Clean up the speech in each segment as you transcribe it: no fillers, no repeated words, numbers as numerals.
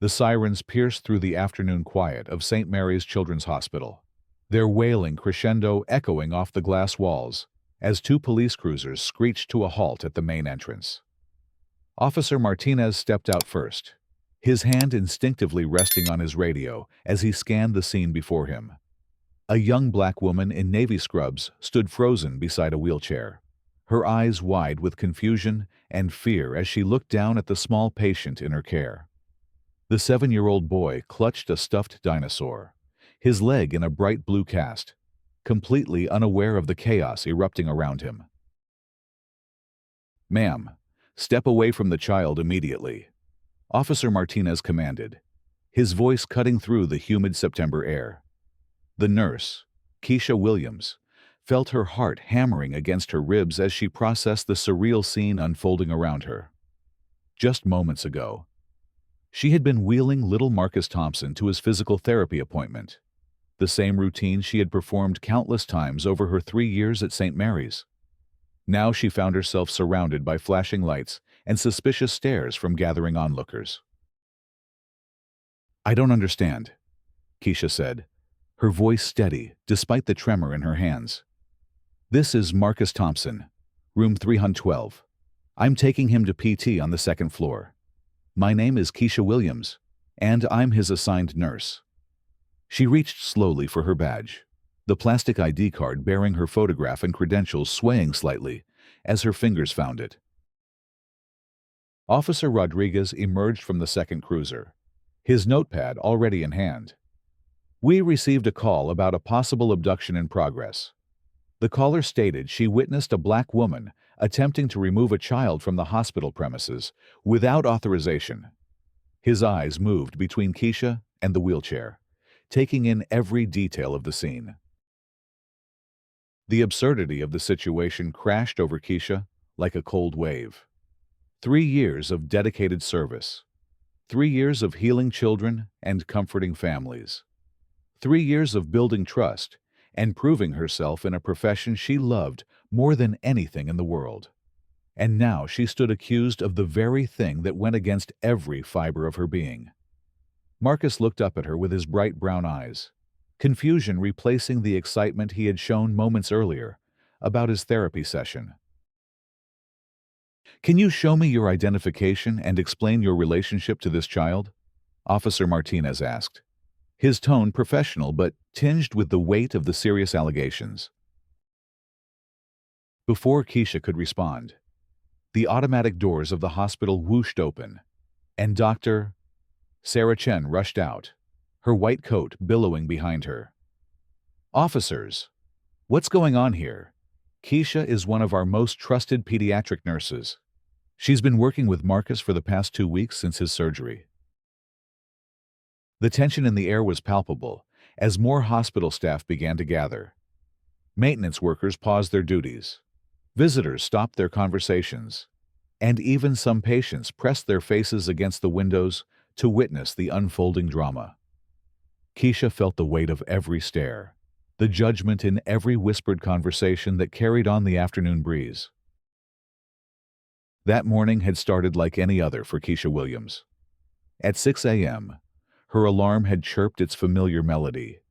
The sirens pierced through the afternoon quiet of St. Mary's Children's Hospital, their wailing crescendo echoing off the glass walls as two police cruisers screeched to a halt at the main entrance. Officer Martinez stepped out first, his hand instinctively resting on his radio as he scanned the scene before him. A young black woman in navy scrubs stood frozen beside a wheelchair, her eyes wide with confusion and fear as she looked down at the small patient in her care. The 7-year-old boy clutched a stuffed dinosaur, his leg in a bright blue cast, completely unaware of the chaos erupting around him. "Ma'am, step away from the child immediately," Officer Martinez commanded, his voice cutting through the humid September air. The nurse, Keisha Williams, felt her heart hammering against her ribs as she processed the surreal scene unfolding around her. Just moments ago, she had been wheeling little Marcus Thompson to his physical therapy appointment, the same routine she had performed countless times over her 3 years at St. Mary's. Now she found herself surrounded by flashing lights and suspicious stares from gathering onlookers. "I don't understand," Keisha said, her voice steady despite the tremor in her hands. "This is Marcus Thompson, room 312. I'm taking him to PT on the 2nd floor. My name is Keisha Williams, and I'm his assigned nurse." She reached slowly for her badge, the plastic ID card bearing her photograph and credentials swaying slightly as her fingers found it. Officer Rodriguez emerged from the second cruiser, his notepad already in hand. "We received a call about a possible abduction in progress." The caller stated she witnessed a black woman attempting to remove a child from the hospital premises without authorization. His eyes moved between Keisha and the wheelchair, taking in every detail of the scene. The absurdity of the situation crashed over Keisha like a cold wave. 3 years of dedicated service. 3 years of healing children and comforting families. 3 years of building trust and proving herself in a profession she loved more than anything in the world. And now she stood accused of the very thing that went against every fiber of her being. Marcus looked up at her with his bright brown eyes, confusion replacing the excitement he had shown moments earlier about his therapy session. "Can you show me your identification and explain your relationship to this child?" Officer Martinez asked, his tone professional but tinged with the weight of the serious allegations. Before Keisha could respond, the automatic doors of the hospital whooshed open, and Dr. Sarah Chen rushed out, her white coat billowing behind her. "Officers, what's going on here? Keisha is one of our most trusted pediatric nurses. She's been working with Marcus for the past 2 weeks since his surgery." The tension in the air was palpable as more hospital staff began to gather. Maintenance workers paused their duties. Visitors stopped their conversations, and even some patients pressed their faces against the windows to witness the unfolding drama. Keisha felt the weight of every stare, the judgment in every whispered conversation that carried on the afternoon breeze. That morning had started like any other for Keisha Williams. At 6 a.m., her alarm had chirped its familiar melody,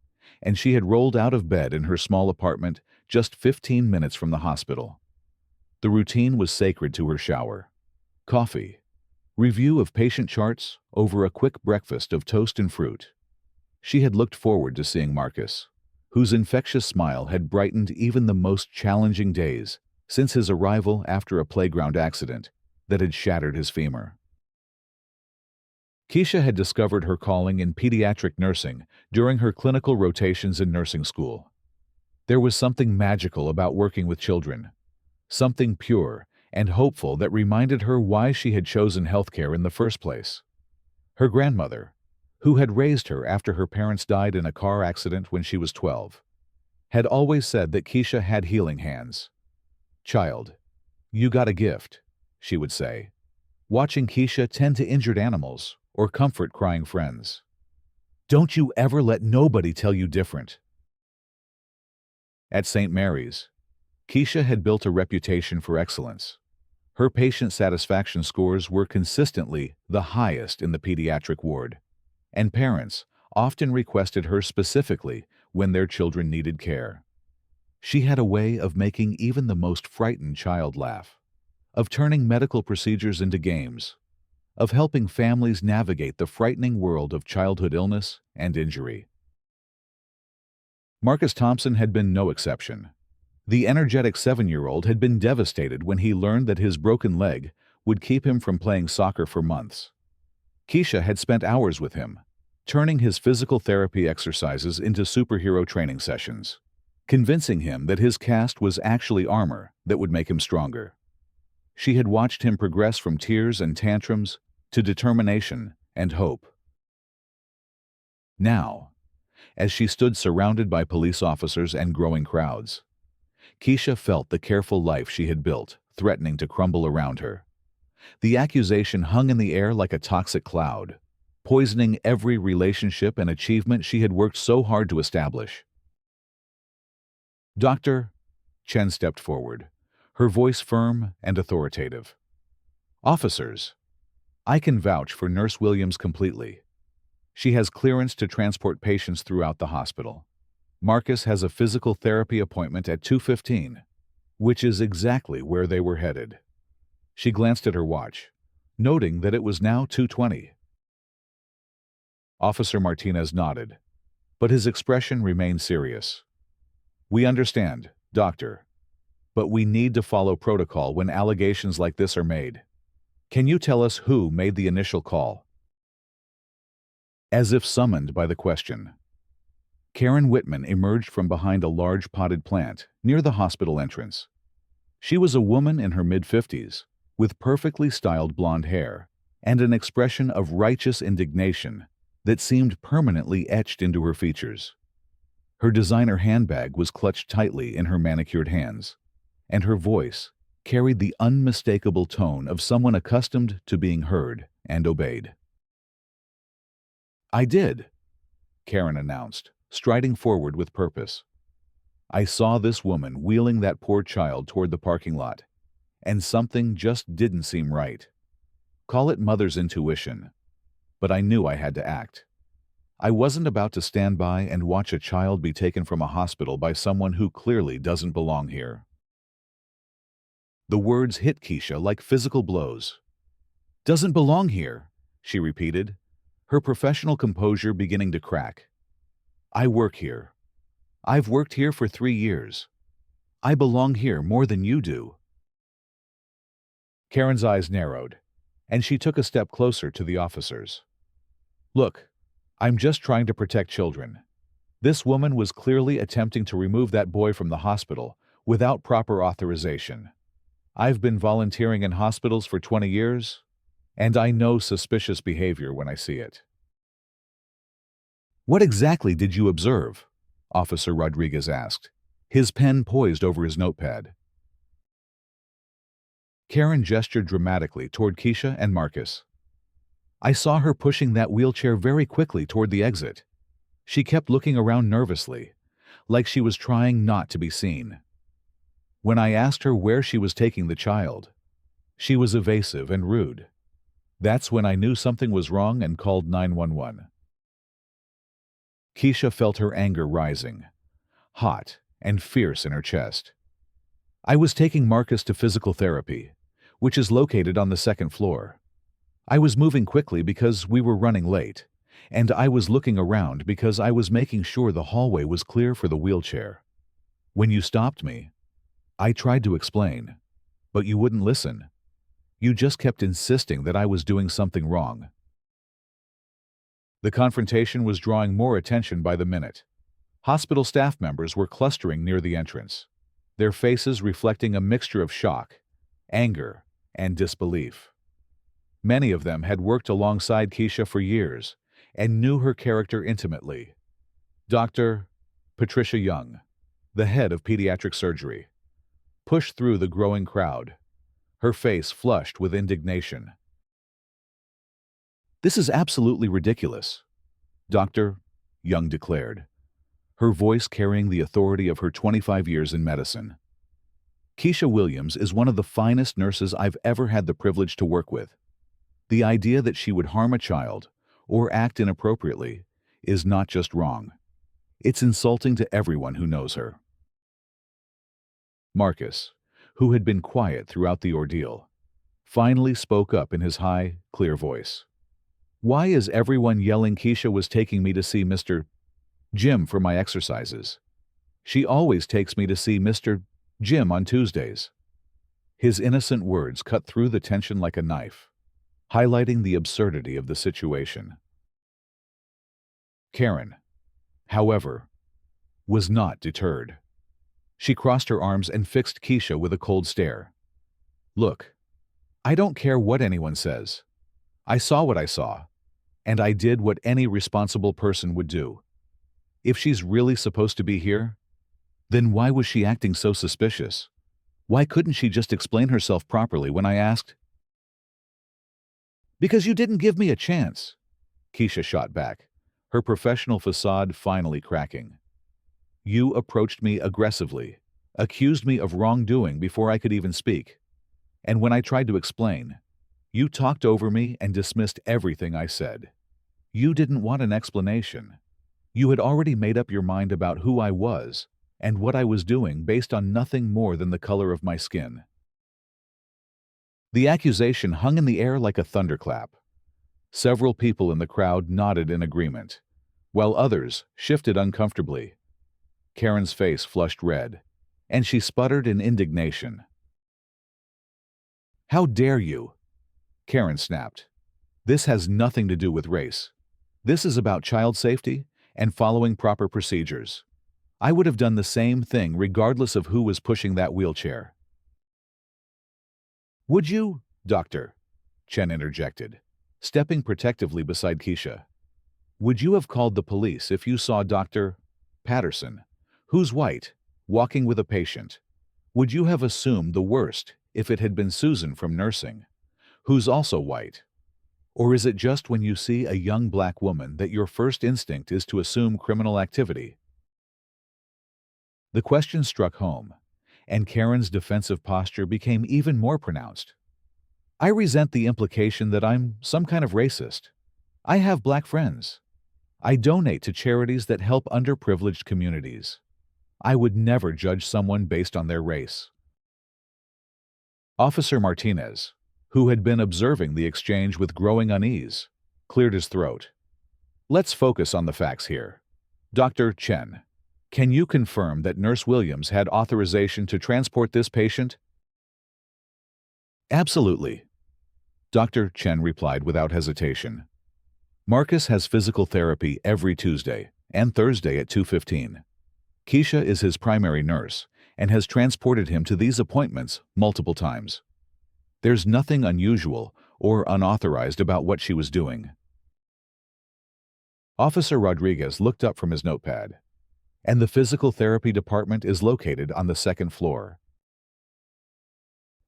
and she had rolled out of bed in her small apartment just 15 minutes from the hospital. The routine was sacred to her shower. Coffee, review of patient charts over a quick breakfast of toast and fruit. She had looked forward to seeing Marcus, whose infectious smile had brightened even the most challenging days since his arrival after a playground accident that had shattered his femur. Keisha had discovered her calling in pediatric nursing during her clinical rotations in nursing school. There was something magical about working with children, something pure and hopeful that reminded her why she had chosen healthcare in the first place. Her grandmother, who had raised her after her parents died in a car accident when she was 12, had always said that Keisha had healing hands. "Child, you got a gift," she would say, watching Keisha tend to injured animals or comfort crying friends. "Don't you ever let nobody tell you different." At St. Mary's, Keisha had built a reputation for excellence. Her patient satisfaction scores were consistently the highest in the pediatric ward, and parents often requested her specifically when their children needed care. She had a way of making even the most frightened child laugh, of turning medical procedures into games, of helping families navigate the frightening world of childhood illness and injury. Marcus Thompson had been no exception. The energetic 7-year-old had been devastated when he learned that his broken leg would keep him from playing soccer for months. Keisha had spent hours with him, turning his physical therapy exercises into superhero training sessions, convincing him that his cast was actually armor that would make him stronger. She had watched him progress from tears and tantrums to determination and hope. Now, as she stood surrounded by police officers and growing crowds, Keisha felt the careful life she had built threatening to crumble around her. The accusation hung in the air like a toxic cloud, poisoning every relationship and achievement she had worked so hard to establish. "Doctor," Chen stepped forward, her voice firm and authoritative. "Officers, I can vouch for Nurse Williams completely. She has clearance to transport patients throughout the hospital. Marcus has a physical therapy appointment at 2:15, which is exactly where they were headed." She glanced at her watch, noting that it was now 2:20. Officer Martinez nodded, but his expression remained serious. "We understand, Doctor, but we need to follow protocol when allegations like this are made. Can you tell us who made the initial call?" As if summoned by the question, Karen Whitman emerged from behind a large potted plant near the hospital entrance. She was a woman in her mid-50s, with perfectly styled blonde hair and an expression of righteous indignation that seemed permanently etched into her features. Her designer handbag was clutched tightly in her manicured hands, and her voice carried the unmistakable tone of someone accustomed to being heard and obeyed. "I did," Karen announced, striding forward with purpose. "I saw this woman wheeling that poor child toward the parking lot, and something just didn't seem right. Call it mother's intuition, but I knew I had to act. I wasn't about to stand by and watch a child be taken from a hospital by someone who clearly doesn't belong here." The words hit Keisha like physical blows. "Doesn't belong here," she repeated, her professional composure beginning to crack. "I work here. I've worked here for 3 years. I belong here more than you do." Karen's eyes narrowed, and she took a step closer to the officers. "Look, I'm just trying to protect children. This woman was clearly attempting to remove that boy from the hospital without proper authorization. I've been volunteering in hospitals for 20 years, and I know suspicious behavior when I see it." "What exactly did you observe?" Officer Rodriguez asked, his pen poised over his notepad. Karen gestured dramatically toward Keisha and Marcus. "I saw her pushing that wheelchair very quickly toward the exit. She kept looking around nervously, like she was trying not to be seen. When I asked her where she was taking the child, she was evasive and rude. That's when I knew something was wrong and called 911. Keisha felt her anger rising, hot and fierce in her chest. "I was taking Marcus to physical therapy, which is located on the 2nd floor. I was moving quickly because we were running late, and I was looking around because I was making sure the hallway was clear for the wheelchair. When you stopped me, I tried to explain, but you wouldn't listen. You just kept insisting that I was doing something wrong." The confrontation was drawing more attention by the minute. Hospital staff members were clustering near the entrance, their faces reflecting a mixture of shock, anger, and disbelief. Many of them had worked alongside Keisha for years and knew her character intimately. Dr. Patricia Young, the head of pediatric surgery, pushed through the growing crowd, her face flushed with indignation. "This is absolutely ridiculous," Dr. Young declared, her voice carrying the authority of her 25 years in medicine. Keisha Williams is one of the finest nurses I've ever had the privilege to work with. The idea that she would harm a child or act inappropriately is not just wrong. It's insulting to everyone who knows her. Marcus, who had been quiet throughout the ordeal, finally spoke up in his high, clear voice. "Why is everyone yelling Keisha was taking me to see Mr. Jim for my exercises? She always takes me to see Mr. Jim on Tuesdays." His innocent words cut through the tension like a knife, highlighting the absurdity of the situation. Karen, however, was not deterred. She crossed her arms and fixed Keisha with a cold stare. "Look, I don't care what anyone says. I saw what I saw, and I did what any responsible person would do. If she's really supposed to be here, then why was she acting so suspicious? Why couldn't she just explain herself properly when I asked?" "Because you didn't give me a chance," Keisha shot back, her professional facade finally cracking. "You approached me aggressively, accused me of wrongdoing before I could even speak. And when I tried to explain, you talked over me and dismissed everything I said. You didn't want an explanation. You had already made up your mind about who I was and what I was doing based on nothing more than the color of my skin." The accusation hung in the air like a thunderclap. Several people in the crowd nodded in agreement, while others shifted uncomfortably. Karen's face flushed red, and she sputtered in indignation. "How dare you?" Karen snapped. "This has nothing to do with race. This is about child safety and following proper procedures. I would have done the same thing regardless of who was pushing that wheelchair." "Would you, Doctor?" Chen interjected, stepping protectively beside Keisha. "Would you have called the police if you saw Dr. Patterson, who's white, walking with a patient? Would you have assumed the worst if it had been Susan from nursing, who's also white? Or is it just when you see a young black woman that your first instinct is to assume criminal activity?" The question struck home, and Karen's defensive posture became even more pronounced. "I resent the implication that I'm some kind of racist. I have black friends. I donate to charities that help underprivileged communities. I would never judge someone based on their race." Officer Martinez, who had been observing the exchange with growing unease, cleared his throat. "Let's focus on the facts here. Dr. Chen, can you confirm that Nurse Williams had authorization to transport this patient?" "Absolutely," Dr. Chen replied without hesitation. "Marcus has physical therapy every Tuesday and Thursday at 2:15. Keisha is his primary nurse and has transported him to these appointments multiple times. There's nothing unusual or unauthorized about what she was doing." Officer Rodriguez looked up from his notepad. "And the physical therapy department is located on the second floor."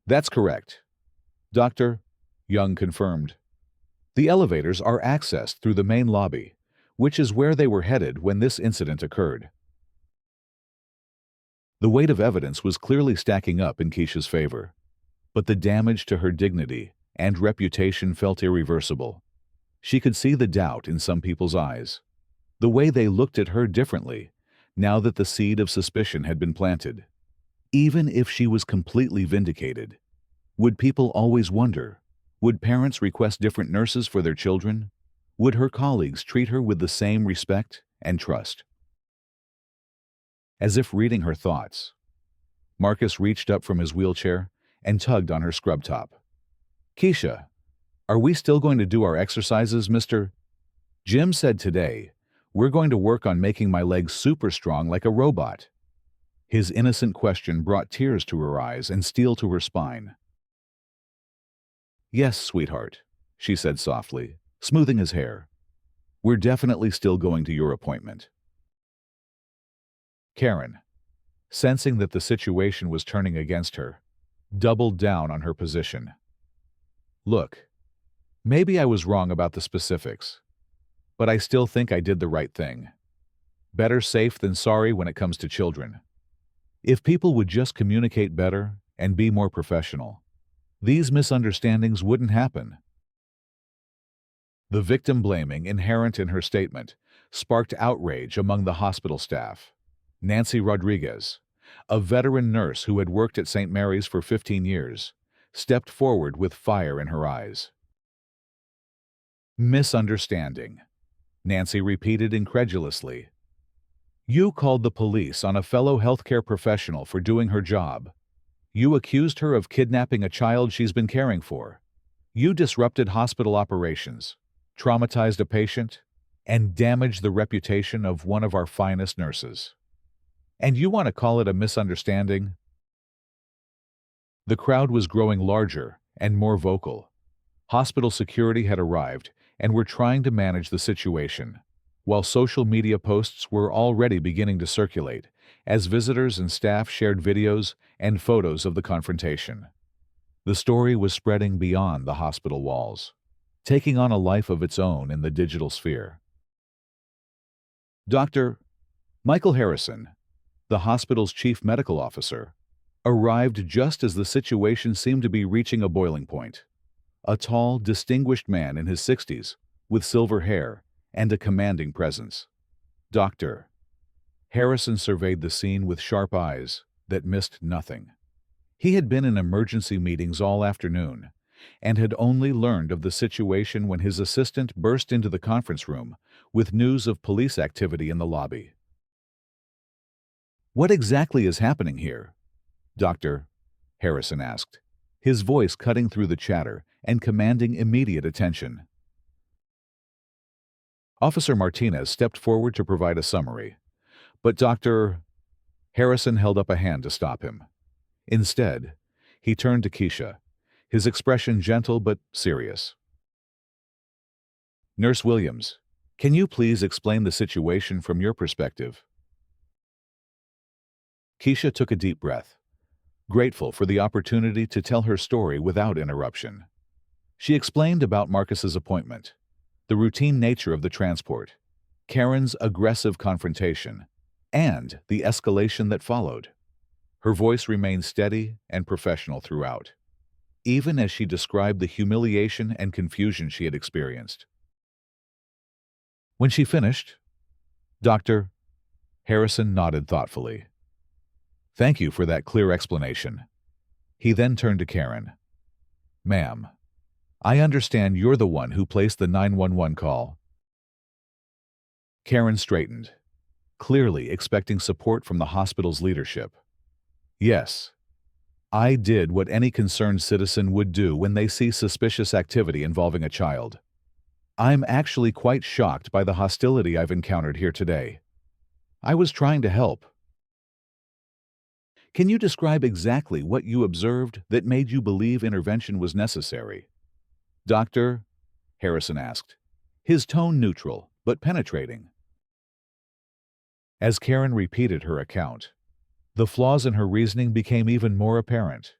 "That's correct," Dr. Young confirmed. "The elevators are accessed through the main lobby, which is where they were headed when this incident occurred." The weight of evidence was clearly stacking up in Keisha's favor, but the damage to her dignity and reputation felt irreversible. She could see the doubt in some people's eyes, the way they looked at her differently now that the seed of suspicion had been planted. Even if she was completely vindicated, would people always wonder? Would parents request different nurses for their children? Would her colleagues treat her with the same respect and trust? As if reading her thoughts, Marcus reached up from his wheelchair and tugged on her scrub top. "Keisha, are we still going to do our exercises, Mr. Jim said today, we're going to work on making my legs super strong like a robot." His innocent question brought tears to her eyes and steel to her spine. "Yes, sweetheart," she said softly, smoothing his hair. "We're definitely still going to your appointment." Karen, sensing that the situation was turning against her, doubled down on her position. "Look, maybe I was wrong about the specifics, but I still think I did the right thing. Better safe than sorry when it comes to children. If people would just communicate better and be more professional. These misunderstandings wouldn't happen. The victim blaming inherent in her statement sparked outrage among the hospital staff. Nancy Rodriguez, a veteran nurse who had worked at St. Mary's for 15 years, stepped forward with fire in her eyes. Misunderstanding, Nancy repeated incredulously. You called the police on a fellow healthcare professional for doing her job. You accused her of kidnapping a child she's been caring for. You disrupted hospital operations, traumatized a patient, and damaged the reputation of one of our finest nurses. And you want to call it a misunderstanding? The crowd was growing larger and more vocal. Hospital security had arrived and were trying to manage the situation, while social media posts were already beginning to circulate as visitors and staff shared videos and photos of the confrontation. The story was spreading beyond the hospital walls, taking on a life of its own in the digital sphere. Dr. Michael Harrison, the hospital's chief medical officer, arrived just as the situation seemed to be reaching a boiling point. A tall, distinguished man in his 60s, with silver hair and a commanding presence. Dr. Harrison surveyed the scene with sharp eyes that missed nothing. He had been in emergency meetings all afternoon and had only learned of the situation when his assistant burst into the conference room with news of police activity in the lobby. What exactly is happening here? Dr. Harrison asked, his voice cutting through the chatter and commanding immediate attention. Officer Martinez stepped forward to provide a summary, but Dr. Harrison held up a hand to stop him. Instead, he turned to Keisha, his expression gentle but serious. Nurse Williams, can you please explain the situation from your perspective? Keisha took a deep breath, grateful for the opportunity to tell her story without interruption. She explained about Marcus's appointment, the routine nature of the transport, Karen's aggressive confrontation, and the escalation that followed. Her voice remained steady and professional throughout, even as she described the humiliation and confusion she had experienced. When she finished, Dr. Harrison nodded thoughtfully. Thank you for that clear explanation. He then turned to Karen. Ma'am, I understand you're the one who placed the 911 call. Karen straightened, clearly expecting support from the hospital's leadership. Yes, I did what any concerned citizen would do when they see suspicious activity involving a child. I'm actually quite shocked by the hostility I've encountered here today. I was trying to help. Can you describe exactly what you observed that made you believe intervention was necessary? Dr. Harrison asked, his tone neutral but penetrating. As Karen repeated her account, the flaws in her reasoning became even more apparent.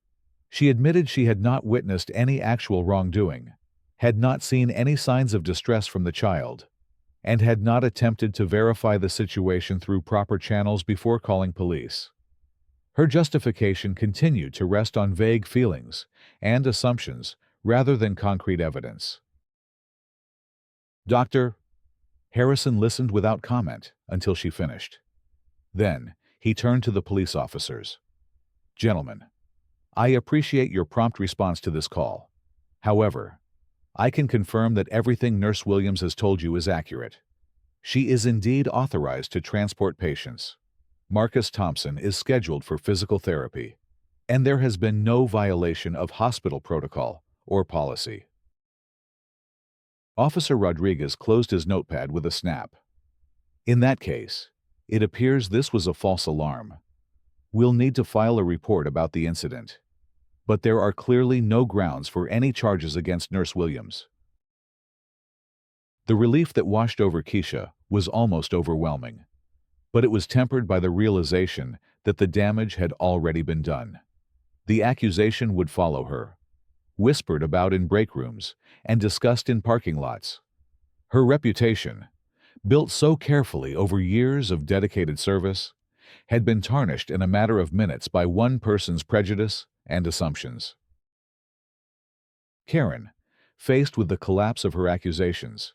She admitted she had not witnessed any actual wrongdoing, had not seen any signs of distress from the child, and had not attempted to verify the situation through proper channels before calling police. Her justification continued to rest on vague feelings and assumptions rather than concrete evidence. Dr. Harrison listened without comment until she finished. Then, he turned to the police officers. Gentlemen, I appreciate your prompt response to this call. However, I can confirm that everything Nurse Williams has told you is accurate. She is indeed authorized to transport patients. Marcus Thompson is scheduled for physical therapy, and there has been no violation of hospital protocol or policy. Officer Rodriguez closed his notepad with a snap. In that case, it appears this was a false alarm. We'll need to file a report about the incident, but there are clearly no grounds for any charges against Nurse Williams. The relief that washed over Keisha was almost overwhelming, but it was tempered by the realization that the damage had already been done. The accusation would follow her, whispered about in break rooms and discussed in parking lots. Her reputation, built so carefully over years of dedicated service, had been tarnished in a matter of minutes by one person's prejudice and assumptions. Karen, faced with the collapse of her accusations,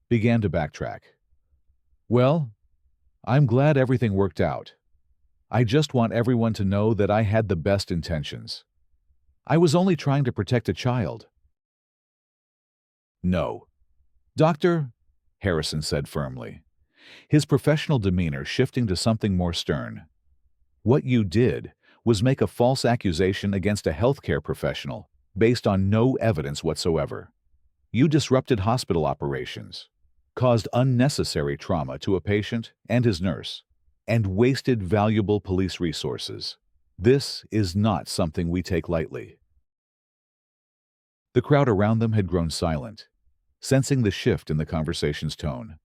began to backtrack. Well, I'm glad everything worked out. I just want everyone to know that I had the best intentions. I was only trying to protect a child. No. Doctor, Harrison said firmly, his professional demeanor shifting to something more stern. What you did was make a false accusation against a healthcare professional based on no evidence whatsoever. You disrupted hospital operations, caused unnecessary trauma to a patient and his nurse, and wasted valuable police resources. This is not something we take lightly. The crowd around them had grown silent, sensing the shift in the conversation's tone.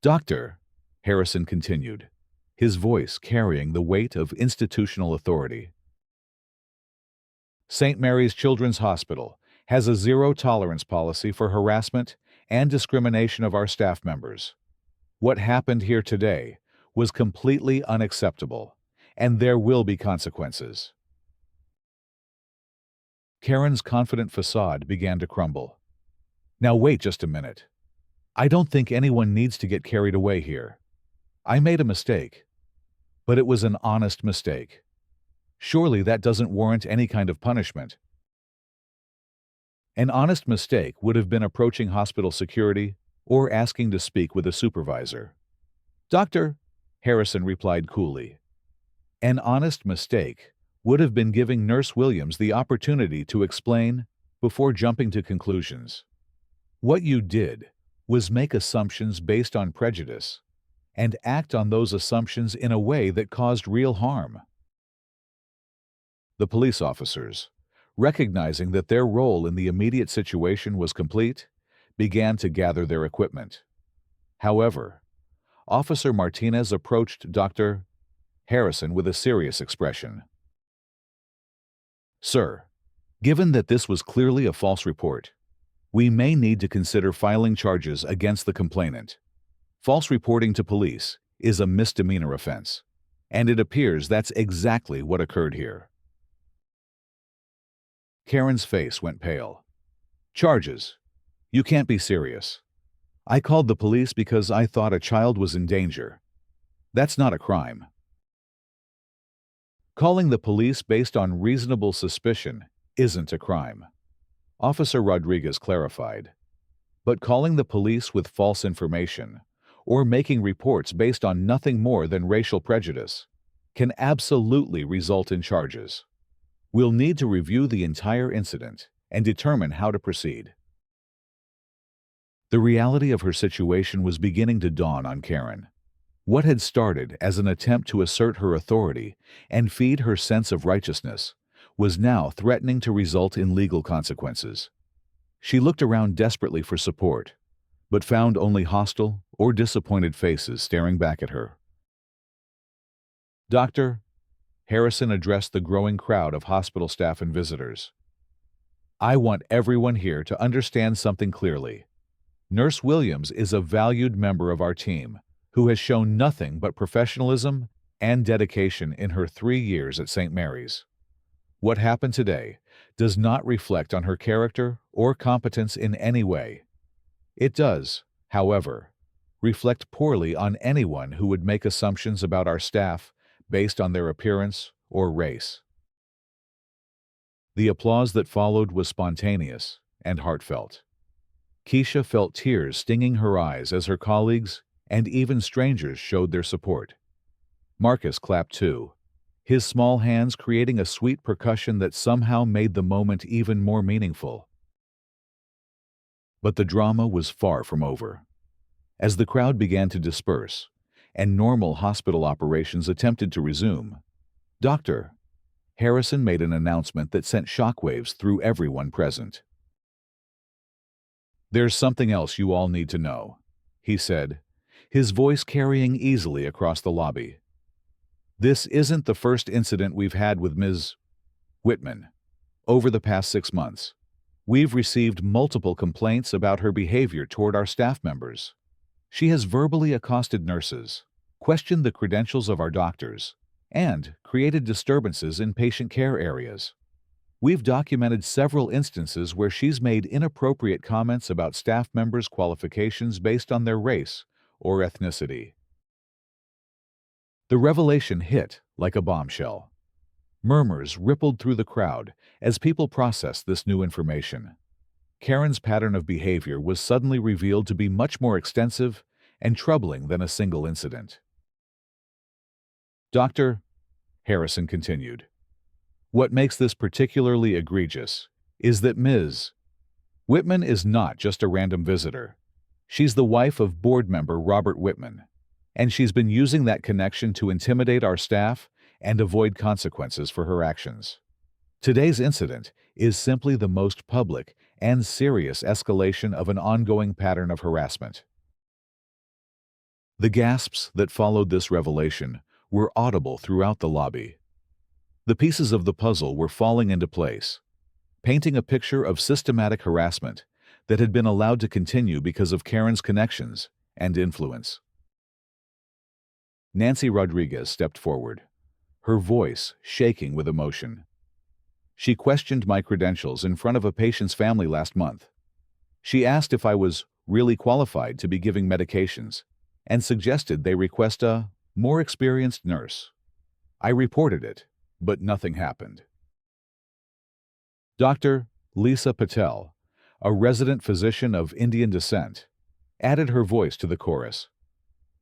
Doctor, Harrison continued, his voice carrying the weight of institutional authority. St. Mary's Children's Hospital has a zero-tolerance policy for harassment and discrimination of our staff members. What happened here today was completely unacceptable, and there will be consequences. Karen's confident facade began to crumble. Now wait just a minute. I don't think anyone needs to get carried away here. I made a mistake, but it was an honest mistake. Surely that doesn't warrant any kind of punishment. An honest mistake would have been approaching hospital security or asking to speak with a supervisor. Doctor, Harrison replied coolly. An honest mistake would have been giving Nurse Williams the opportunity to explain before jumping to conclusions. What you did was make assumptions based on prejudice and act on those assumptions in a way that caused real harm. The police officers, recognizing that their role in the immediate situation was complete, began to gather their equipment. However, Officer Martinez approached Dr. Harrison with a serious expression. Sir, given that this was clearly a false report, we may need to consider filing charges against the complainant. False reporting to police is a misdemeanor offense, and it appears that's exactly what occurred here. Karen's face went pale. Charges? You can't be serious. I called the police because I thought a child was in danger. That's not a crime. Calling the police based on reasonable suspicion isn't a crime, Officer Rodriguez clarified. But calling the police with false information or making reports based on nothing more than racial prejudice can absolutely result in charges. We'll need to review the entire incident and determine how to proceed. The reality of her situation was beginning to dawn on Karen. What had started as an attempt to assert her authority and feed her sense of righteousness was now threatening to result in legal consequences. She looked around desperately for support, but found only hostile or disappointed faces staring back at her. Doctor, Harrison addressed the growing crowd of hospital staff and visitors. I want everyone here to understand something clearly. Nurse Williams is a valued member of our team who has shown nothing but professionalism and dedication in her 3 years at St. Mary's. What happened today does not reflect on her character or competence in any way. It does, however, reflect poorly on anyone who would make assumptions about our staff based on their appearance or race. The applause that followed was spontaneous and heartfelt. Keisha felt tears stinging her eyes as her colleagues and even strangers showed their support. Marcus clapped too, his small hands creating a sweet percussion that somehow made the moment even more meaningful. But the drama was far from over. As the crowd began to disperse and normal hospital operations attempted to resume, Dr. Harrison made an announcement that sent shockwaves through everyone present. There's something else you all need to know, he said, his voice carrying easily across the lobby. This isn't the first incident we've had with Ms. Whitman. Over the past 6 months, we've received multiple complaints about her behavior toward our staff members. She has verbally accosted nurses, questioned the credentials of our doctors, and created disturbances in patient care areas. We've documented several instances where she's made inappropriate comments about staff members' qualifications based on their race or ethnicity. The revelation hit like a bombshell. Murmurs rippled through the crowd as people processed this new information. Karen's pattern of behavior was suddenly revealed to be much more extensive and troubling than a single incident. Dr. Harrison continued, "What makes this particularly egregious is that Ms. Whitman is not just a random visitor. She's the wife of board member Robert Whitman, and she's been using that connection to intimidate our staff and avoid consequences for her actions. Today's incident is simply the most public and serious escalation of an ongoing pattern of harassment." The gasps that followed this revelation were audible throughout the lobby. The pieces of the puzzle were falling into place, painting a picture of systematic harassment that had been allowed to continue because of Karen's connections and influence. Nancy Rodriguez stepped forward, her voice shaking with emotion. "She questioned my credentials in front of a patient's family last month. She asked if I was really qualified to be giving medications and suggested they request a more experienced nurse. I reported it, but nothing happened." Dr. Lisa Patel, a resident physician of Indian descent, added her voice to the chorus.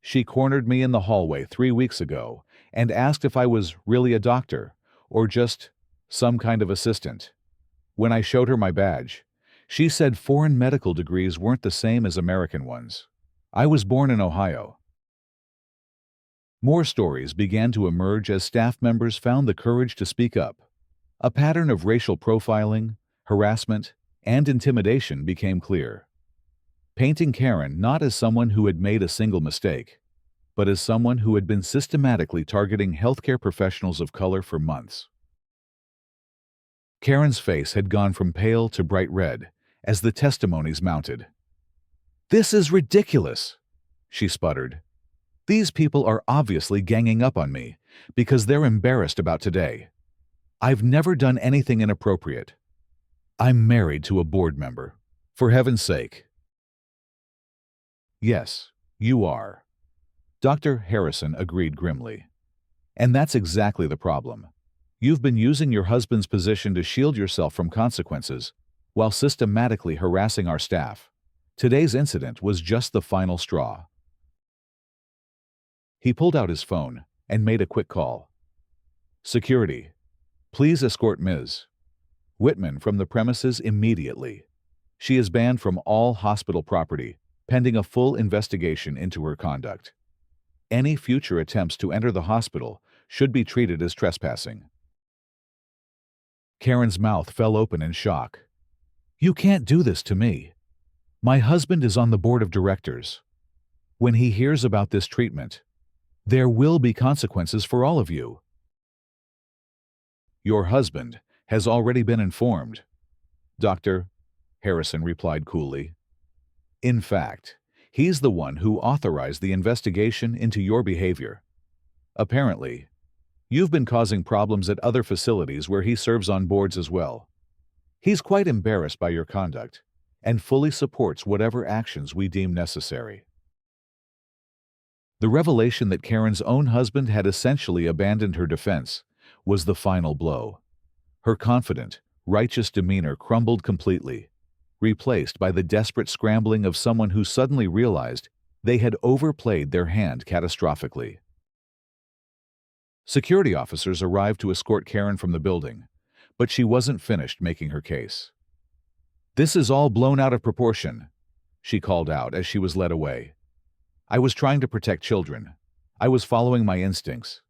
"She cornered me in the hallway 3 weeks ago and asked if I was really a doctor or just some kind of assistant. When I showed her my badge, she said foreign medical degrees weren't the same as American ones. I was born in Ohio." More stories began to emerge as staff members found the courage to speak up. A pattern of racial profiling, harassment, and intimidation became clear, painting Karen not as someone who had made a single mistake, but as someone who had been systematically targeting healthcare professionals of color for months. Karen's face had gone from pale to bright red as the testimonies mounted. "This is ridiculous," she sputtered. "These people are obviously ganging up on me because they're embarrassed about today. I've never done anything inappropriate. I'm married to a board member. For heaven's sake." "Yes, you are," Dr. Harrison agreed grimly. "And that's exactly the problem. You've been using your husband's position to shield yourself from consequences while systematically harassing our staff. Today's incident was just the final straw." He pulled out his phone and made a quick call. "Security, please escort Ms. Whitman from the premises immediately. She is banned from all hospital property, pending a full investigation into her conduct. Any future attempts to enter the hospital should be treated as trespassing." Karen's mouth fell open in shock. "You can't do this to me. My husband is on the board of directors. When he hears about this treatment, there will be consequences for all of you." "Your husband has already been informed," Dr. Harrison replied coolly. "In fact, he's the one who authorized the investigation into your behavior. Apparently, you've been causing problems at other facilities where he serves on boards as well. He's quite embarrassed by your conduct and fully supports whatever actions we deem necessary." The revelation that Karen's own husband had essentially abandoned her defense was the final blow. Her confident, righteous demeanor crumbled completely, replaced by the desperate scrambling of someone who suddenly realized they had overplayed their hand catastrophically. Security officers arrived to escort Karen from the building, but she wasn't finished making her case. "This is all blown out of proportion," she called out as she was led away. "I was trying to protect children. I was following my instincts.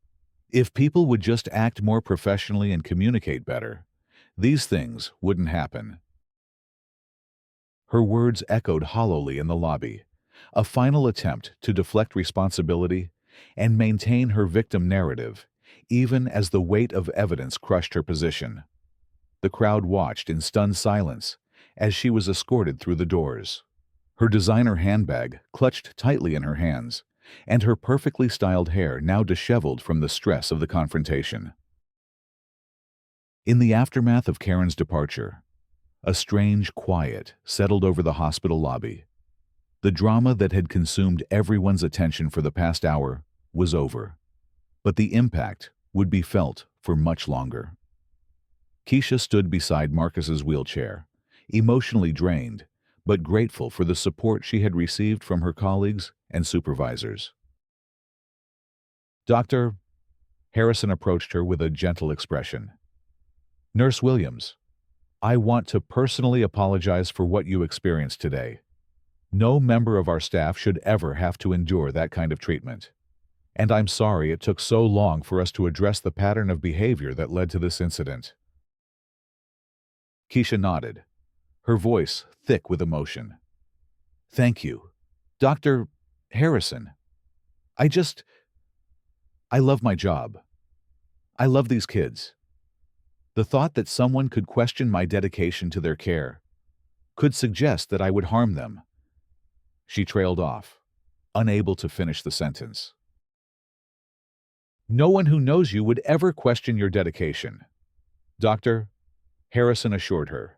If people would just act more professionally and communicate better, these things wouldn't happen." Her words echoed hollowly in the lobby, a final attempt to deflect responsibility and maintain her victim narrative, even as the weight of evidence crushed her position. The crowd watched in stunned silence as she was escorted through the doors, her designer handbag clutched tightly in her hands, and her perfectly styled hair now disheveled from the stress of the confrontation. In the aftermath of Karen's departure, a strange quiet settled over the hospital lobby. The drama that had consumed everyone's attention for the past hour was over, but the impact would be felt for much longer. Keisha stood beside Marcus's wheelchair, emotionally drained, but grateful for the support she had received from her colleagues and supervisors. Dr. Harrison approached her with a gentle expression. Nurse Williams, I want to personally apologize for what you experienced today. No member of our staff should ever have to endure that kind of treatment. And I'm sorry it took so long for us to address the pattern of behavior that led to this incident. Keisha nodded, her voice thick with emotion. Thank you, Dr. Harrison. I love my job. I love these kids. The thought that someone could question my dedication to their care, could suggest that I would harm them. She trailed off, unable to finish the sentence. No one who knows you would ever question your dedication, Dr. Harrison assured her.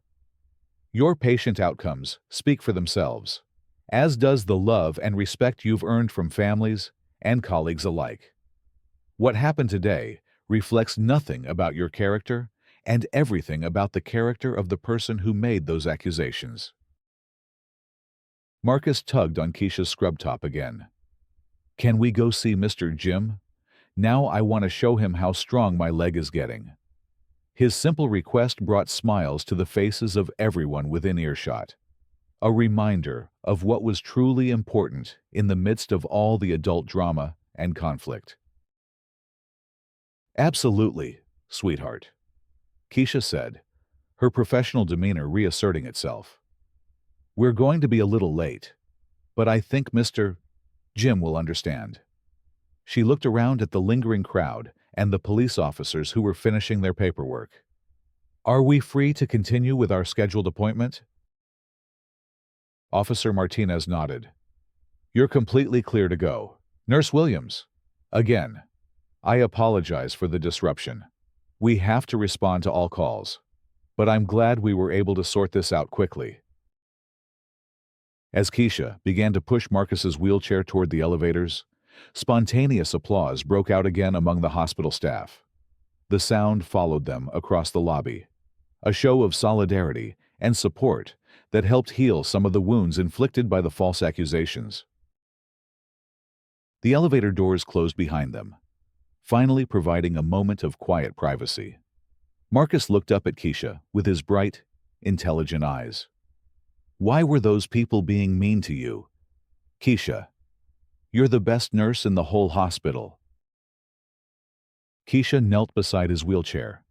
Your patient outcomes speak for themselves, as does the love and respect you've earned from families and colleagues alike. What happened today reflects nothing about your character and everything about the character of the person who made those accusations. Marcus tugged on Keisha's scrub top again. Can we go see Mr. Jim? Now I want to show him how strong my leg is getting. His simple request brought smiles to the faces of everyone within earshot, a reminder of what was truly important in the midst of all the adult drama and conflict. Absolutely, sweetheart, Keisha said, her professional demeanor reasserting itself. We're going to be a little late, but I think Mr. Jim will understand. She looked around at the lingering crowd and the police officers who were finishing their paperwork. Are we free to continue with our scheduled appointment? Officer Martinez nodded. You're completely clear to go. Nurse Williams, again, I apologize for the disruption. We have to respond to all calls, but I'm glad we were able to sort this out quickly. As Keisha began to push Marcus's wheelchair toward the elevators, spontaneous applause broke out again among the hospital staff. The sound followed them across the lobby, a show of solidarity and support that helped heal some of the wounds inflicted by the false accusations. The elevator doors closed behind them, finally providing a moment of quiet privacy. Marcus looked up at Keisha with his bright, intelligent eyes. Why were those people being mean to you? Keisha, you're the best nurse in the whole hospital. Keisha knelt beside his wheelchair,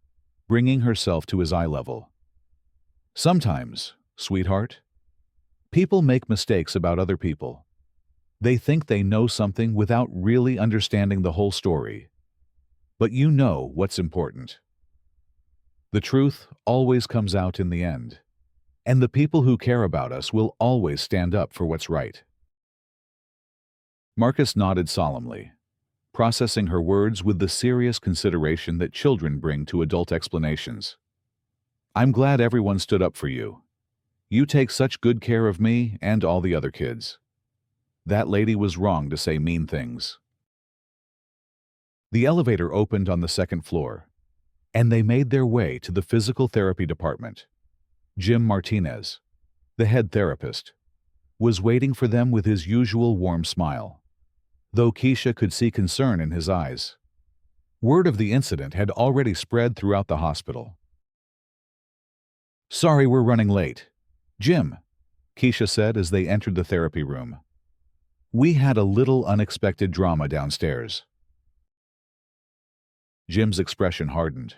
bringing herself to his eye level. Sometimes, sweetheart, people make mistakes about other people. They think they know something without really understanding the whole story. But you know what's important. The truth always comes out in the end, and the people who care about us will always stand up for what's right. Marcus nodded solemnly, processing her words with the serious consideration that children bring to adult explanations. I'm glad everyone stood up for you. You take such good care of me and all the other kids. That lady was wrong to say mean things. The elevator opened on the second floor, and they made their way to the physical therapy department. Jim Martinez, the head therapist, was waiting for them with his usual warm smile, though Keisha could see concern in his eyes. Word of the incident had already spread throughout the hospital. Sorry we're running late, Jim, Keisha said as they entered the therapy room. We had a little unexpected drama downstairs. Jim's expression hardened.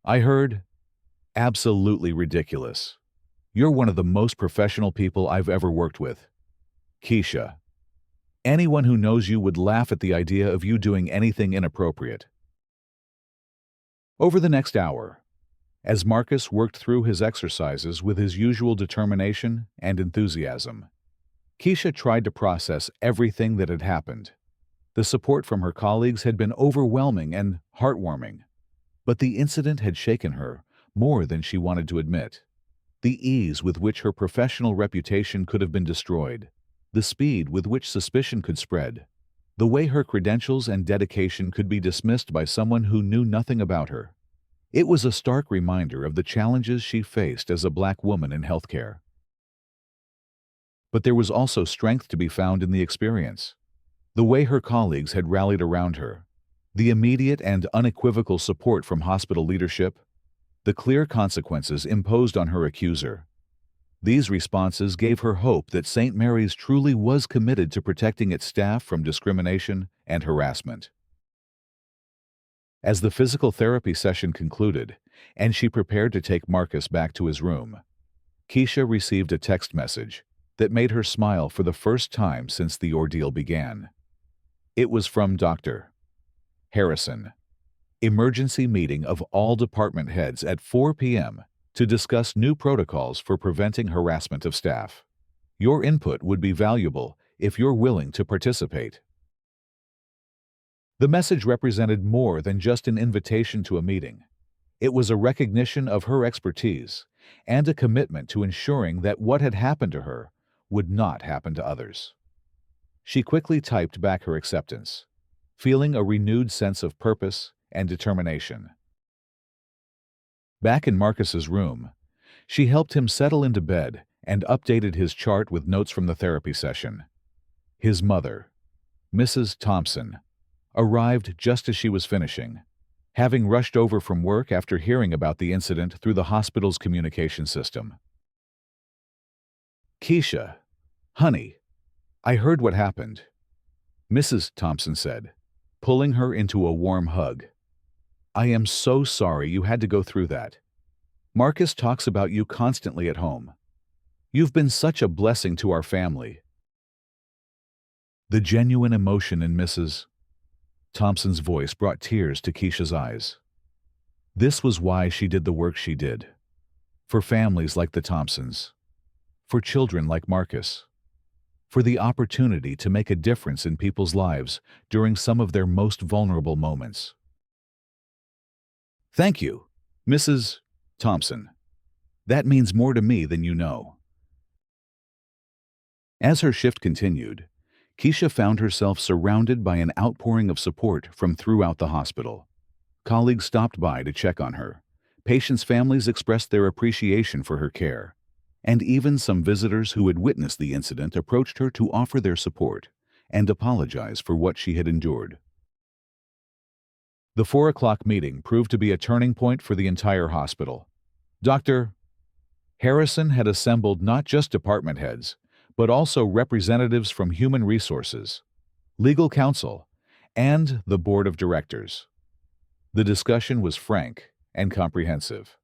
I heard, absolutely ridiculous. You're one of the most professional people I've ever worked with. Keisha, anyone who knows you would laugh at the idea of you doing anything inappropriate. Over the next hour, as Marcus worked through his exercises with his usual determination and enthusiasm, Keisha tried to process everything that had happened. The support from her colleagues had been overwhelming and heartwarming, But the incident had shaken her more than she wanted to admit. The ease with which her professional reputation could have been destroyed, the speed with which suspicion could spread, the way her credentials and dedication could be dismissed by someone who knew nothing about her. It was a stark reminder of the challenges she faced as a Black woman in healthcare. But there was also strength to be found in the experience. The way her colleagues had rallied around her, the immediate and unequivocal support from hospital leadership, the clear consequences imposed on her accuser. These responses gave her hope that St. Mary's truly was committed to protecting its staff from discrimination and harassment. As the physical therapy session concluded, and she prepared to take Marcus back to his room, Keisha received a text message that made her smile for the first time since the ordeal began. It was from Dr. Harrison. Emergency meeting of all department heads at 4 p.m. to discuss new protocols for preventing harassment of staff. Your input would be valuable if you're willing to participate. The message represented more than just an invitation to a meeting. It was a recognition of her expertise and a commitment to ensuring that what had happened to her would not happen to others. She quickly typed back her acceptance, feeling a renewed sense of purpose and determination. Back in Marcus's room, she helped him settle into bed and updated his chart with notes from the therapy session. His mother, Mrs. Thompson, arrived just as she was finishing, having rushed over from work after hearing about the incident through the hospital's communication system. "Keisha, honey, I heard what happened," Mrs. Thompson said, pulling her into a warm hug. "I am so sorry you had to go through that. Marcus talks about you constantly at home. You've been such a blessing to our family." The genuine emotion in Mrs. Thompson's voice brought tears to Keisha's eyes. This was why she did the work she did. For families like the Thompsons. For children like Marcus. For the opportunity to make a difference in people's lives during some of their most vulnerable moments. "Thank you, Mrs. Thompson. That means more to me than you know." As her shift continued, Keisha found herself surrounded by an outpouring of support from throughout the hospital. Colleagues stopped by to check on her. Patients' families expressed their appreciation for her care. And even some visitors who had witnessed the incident approached her to offer their support and apologize for what she had endured. The 4 o'clock meeting proved to be a turning point for the entire hospital. Dr. Harrison had assembled not just department heads, but also representatives from human resources, legal counsel, and the board of directors. The discussion was frank and comprehensive,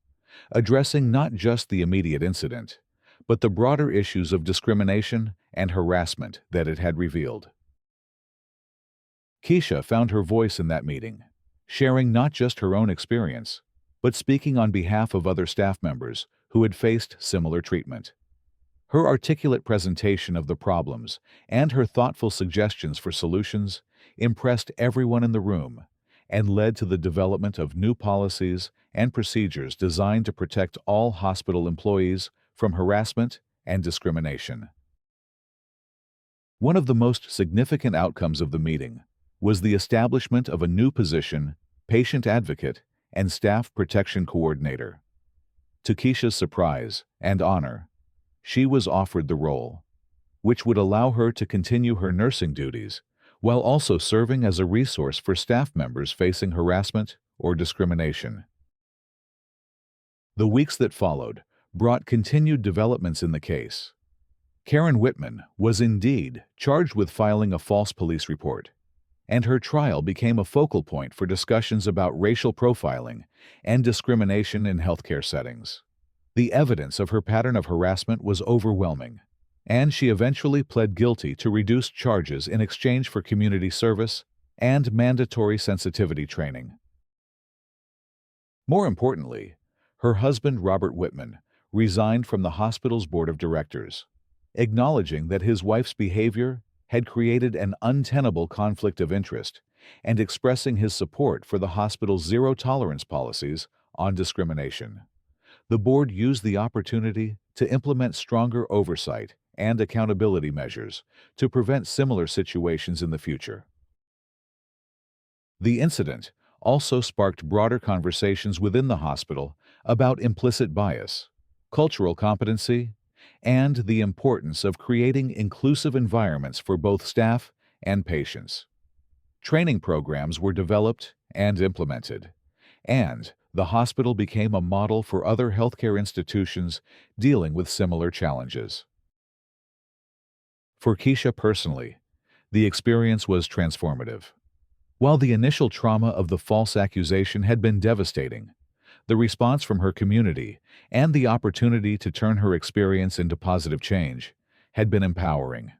addressing not just the immediate incident, but the broader issues of discrimination and harassment that it had revealed. Keisha found her voice in that meeting, sharing not just her own experience, but speaking on behalf of other staff members who had faced similar treatment. Her articulate presentation of the problems and her thoughtful suggestions for solutions impressed everyone in the room and led to the development of new policies and procedures designed to protect all hospital employees from harassment and discrimination. One of the most significant outcomes of the meeting was the establishment of a new position, patient advocate and staff protection coordinator. To Keisha's surprise and honor, she was offered the role, which would allow her to continue her nursing duties while also serving as a resource for staff members facing harassment or discrimination. The weeks that followed brought continued developments in the case. Karen Whitman was indeed charged with filing a false police report, and her trial became a focal point for discussions about racial profiling and discrimination in healthcare settings. The evidence of her pattern of harassment was overwhelming, and she eventually pled guilty to reduced charges in exchange for community service and mandatory sensitivity training. More importantly, her husband, Robert Whitman, resigned from the hospital's board of directors, acknowledging that his wife's behavior had created an untenable conflict of interest and expressing his support for the hospital's zero-tolerance policies on discrimination. The board used the opportunity to implement stronger oversight and accountability measures to prevent similar situations in the future. The incident also sparked broader conversations within the hospital about implicit bias, cultural competency, and the importance of creating inclusive environments for both staff and patients. Training programs were developed and implemented, and the hospital became a model for other healthcare institutions dealing with similar challenges. For Keisha personally, the experience was transformative. While the initial trauma of the false accusation had been devastating, the response from her community and the opportunity to turn her experience into positive change had been empowering.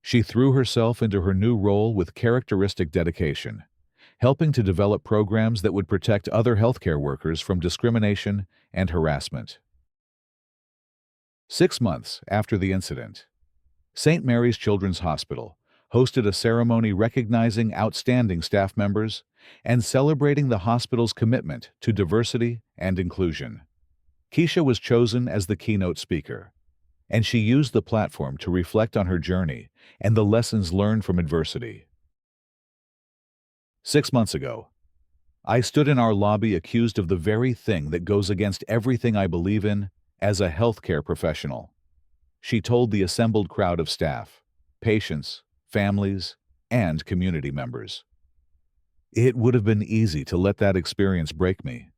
She threw herself into her new role with characteristic dedication, helping to develop programs that would protect other healthcare workers from discrimination and harassment. 6 months after the incident, St. Mary's Children's Hospital hosted a ceremony recognizing outstanding staff members and celebrating the hospital's commitment to diversity and inclusion. Keisha was chosen as the keynote speaker, and she used the platform to reflect on her journey and the lessons learned from adversity. 6 months ago, I stood in our lobby accused of the very thing that goes against everything I believe in as a healthcare professional. She told the assembled crowd of staff, patients, families, and community members. It would have been easy to let that experience break me,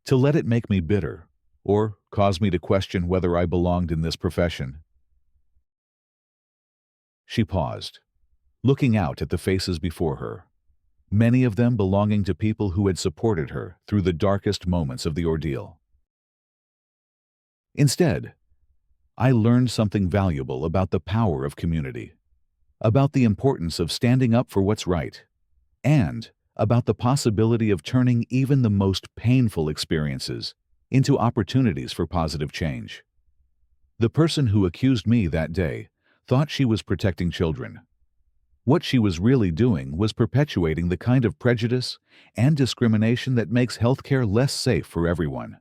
to let it make me bitter, or cause me to question whether I belonged in this profession. She paused, looking out at the faces before her, many of them belonging to people who had supported her through the darkest moments of the ordeal. Instead, I learned something valuable about the power of community, about the importance of standing up for what's right, and about the possibility of turning even the most painful experiences into opportunities for positive change. The person who accused me that day thought she was protecting children. What she was really doing was perpetuating the kind of prejudice and discrimination that makes healthcare less safe for everyone.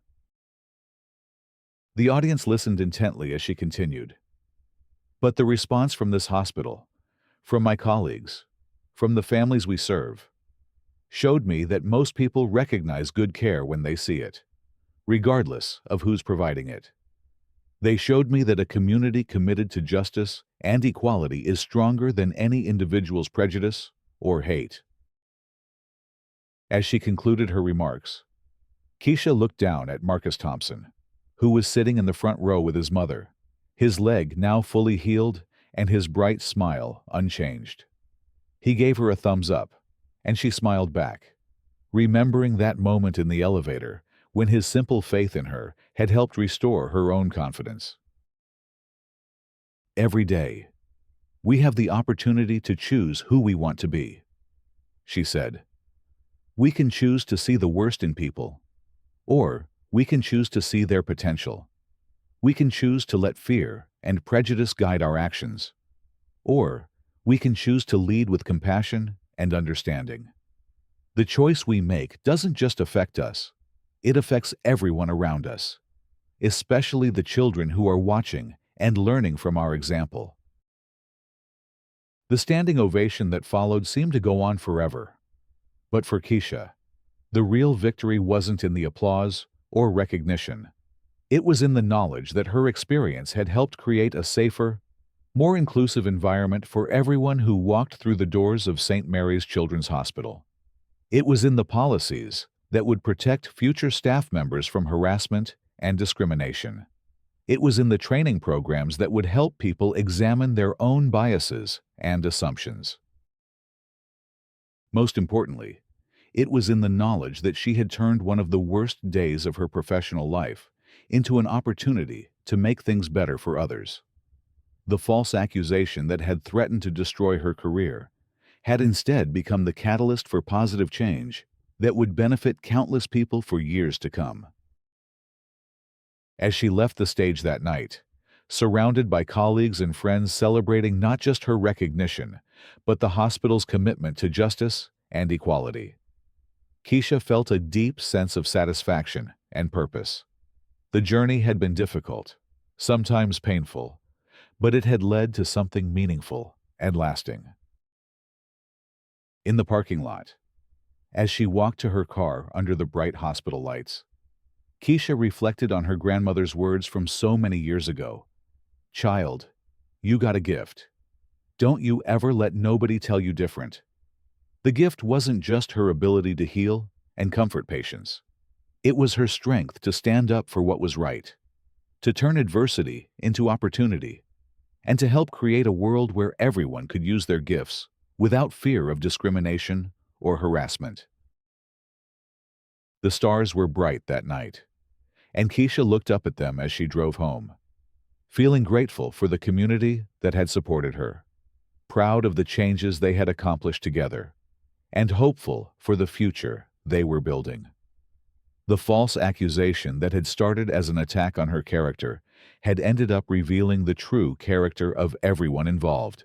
The audience listened intently as she continued. But the response from this hospital, from my colleagues, from the families we serve, showed me that most people recognize good care when they see it, regardless of who's providing it. They showed me that a community committed to justice and equality is stronger than any individual's prejudice or hate. As she concluded her remarks, Keisha looked down at Marcus Thompson, who was sitting in the front row with his mother, his leg now fully healed and his bright smile unchanged. He gave her a thumbs up, and she smiled back, remembering that moment in the elevator when his simple faith in her had helped restore her own confidence. Every day, we have the opportunity to choose who we want to be, she said. We can choose to see the worst in people, or we can choose to see their potential. We can choose to let fear and prejudice guide our actions, or we can choose to lead with compassion and understanding. The choice we make doesn't just affect us, it affects everyone around us, especially the children who are watching and learning from our example. The standing ovation that followed seemed to go on forever. But for Keisha, the real victory wasn't in the applause or recognition. It was in the knowledge that her experience had helped create a safer, more inclusive environment for everyone who walked through the doors of St. Mary's Children's Hospital. It was in the policies that would protect future staff members from harassment and discrimination. It was in the training programs that would help people examine their own biases and assumptions. Most importantly, it was in the knowledge that she had turned one of the worst days of her professional life into an opportunity to make things better for others. The false accusation that had threatened to destroy her career had instead become the catalyst for positive change that would benefit countless people for years to come. As she left the stage that night, surrounded by colleagues and friends celebrating not just her recognition, but the hospital's commitment to justice and equality. Keisha felt a deep sense of satisfaction and purpose. The journey had been difficult, sometimes painful, but it had led to something meaningful and lasting. In the parking lot, as she walked to her car under the bright hospital lights, Keisha reflected on her grandmother's words from so many years ago. "Child, you got a gift. Don't you ever let nobody tell you different." The gift wasn't just her ability to heal and comfort patients. It was her strength to stand up for what was right, to turn adversity into opportunity, and to help create a world where everyone could use their gifts without fear of discrimination or harassment. The stars were bright that night, and Keisha looked up at them as she drove home, feeling grateful for the community that had supported her, proud of the changes they had accomplished together, and hopeful for the future they were building. The false accusation that had started as an attack on her character had ended up revealing the true character of everyone involved.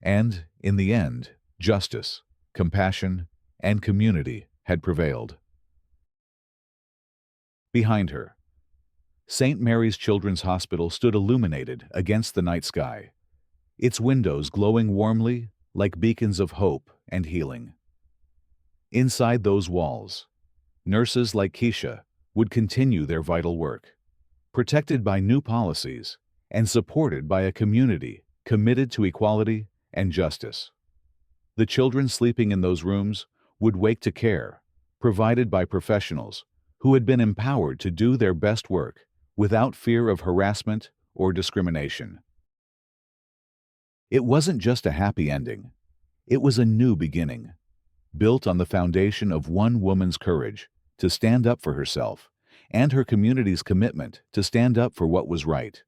And, in the end, justice, compassion, and community had prevailed. Behind her, St. Mary's Children's Hospital stood illuminated against the night sky, its windows glowing warmly like beacons of hope and healing. Inside those walls, nurses like Keisha would continue their vital work, protected by new policies and supported by a community committed to equality and justice. The children sleeping in those rooms would wake to care, provided by professionals who had been empowered to do their best work without fear of harassment or discrimination. It wasn't just a happy ending. It was a new beginning, built on the foundation of one woman's courage to stand up for herself and her community's commitment to stand up for what was right.